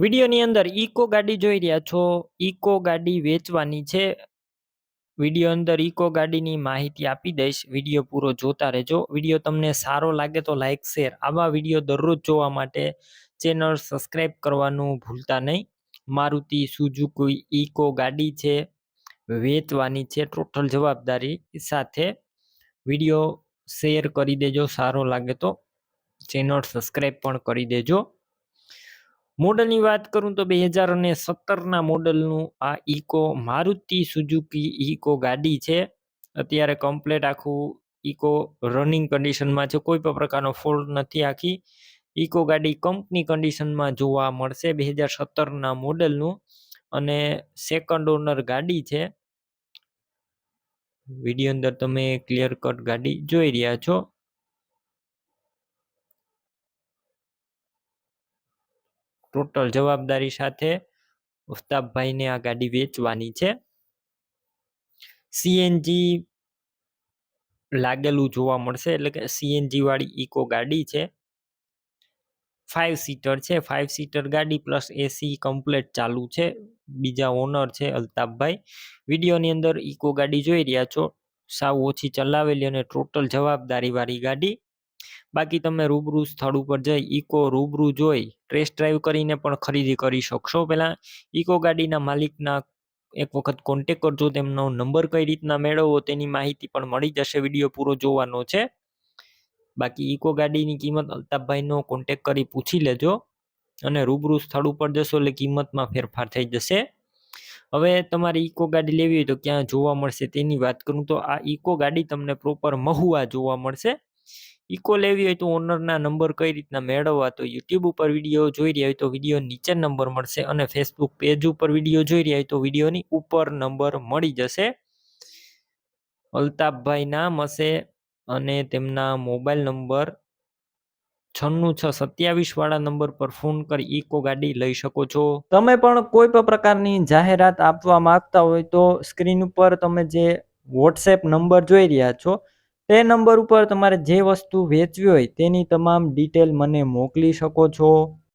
વિડીયોની અંદર ઇકો ગાડી જોઈ રહ્યા છો. ઇકો ગાડી વેચવાની છે. વિડીયો અંદર ઇકો ગાડીની માહિતી આપી દઈશ. વિડીયો પૂરો જોતા રહેજો. વિડીયો તમને સારો લાગે તો લાઈક શેર. આવા વિડીયો દરરોજ જોવા માટે ચેનલ સબસ્ક્રાઈબ કરવાનું ભૂલતા નહીં. મારુતિ સુઝુકી ઇકો ગાડી છે, વેચવાની છે. ટોટલ જવાબદારી સાથે વિડીયો શેર કરી દેજો. સારો લાગે તો ચેનલ સબસ્ક્રાઈબ પણ કરી દેજો. મોડલની વાત કરું તો 2017ના મોડલનું આ ઇકો મારુતિ સુઝુકી ઇકો ગાડી છે. અત્યારે કમ્પ્લીટ આખું ઇકો રનિંગ કન્ડિશનમાં છે. કોઈ પણ પ્રકારનો ફોલ્ટ નથી. આખી ઇકો ગાડી કંપની કન્ડિશનમાં જોવા મળશે. 2017ના મોડલનું અને સેકન્ડ ઓનર ગાડી છે. વિડીયો અંદર તમે ક્લિયર કટ ગાડી જોઈ રહ્યા છો. ટોટલ જવાબદારી સાથે ઉસ્તાફભાઈને આ ગાડી વેચવાની છે. સીએનજી લાગેલું જોવા મળશે, એટલે કે સીએનજી વાળી ઇકો ગાડી છે. 5 સીટર છે. 5 સીટર ગાડી પ્લસ એસી કમ્પ્લીટ ચાલુ છે. બીજા ઓનર છે અલ્તાફભાઈ. વિડીયોની અંદર ઇકો ગાડી જોઈ રહ્યા છો. સાવ ઓછી ચલાવેલી અને ટોટલ જવાબદારી વાળી ગાડી. બાકી તમે રૂબરૂ સ્થળ ઉપર જઈ ઇકો રૂબરૂ જોઈ ટેસ્ટ ડ્રાઈવ કરીને પણ ખરીદી કરી શકશો. પહેલા ઇકો ગાડીના માલિકના એક વખત કોન્ટેક કરજો. તેમનો નંબર કઈ રીતના મેળવવો તેની માહિતી પણ મળી જશે. વિડીયો પૂરો જોવાનો છે. બાકી ઇકો ગાડીની કિંમત અલ્તાફભાઈનો કોન્ટેક કરી પૂછી લેજો અને રૂબરૂ સ્થળ ઉપર જશો એટલે કિંમતમાં ફેરફાર થઈ જશે. હવે તમારે ઇકો ગાડી લેવી હોય તો ક્યાં જોવા મળશે તેની વાત કરું તો આ ઇકો ગાડી તમને પ્રોપર મહુવા જોવા મળશે. ઇકો લેવી હોય તો ઓનરના નંબર કઈ રીતના મેળવવા, તો યુટ્યુબ ઉપર વિડીયો જોઈ રહ્યા હોય તો વિડીયો નીચે નંબર મળશે અને ફેસબુક પેજ ઉપર વિડીયો જોઈ રહ્યા હોય તો વિડીયોની ઉપર નંબર મળી જશે. અલ્તાફભાઈ નામ હશે અને તેમના મોબાઈલ નંબર 9627 વાળા નંબર પર ફોન કરી ઇકો ગાડી લઈ શકો છો. તમે પણ કોઈ પણ પ્રકારની જાહેરાત આપવા માંગતા હોય તો સ્ક્રીન ઉપર તમે જે વોટ્સએપ નંબર જોઈ રહ્યા છો તે નંબર ઉપર તમારે જે વસ્તુ વેચવી હોય તેની તમામ ડિટેલ મને મોકલી શકો છો.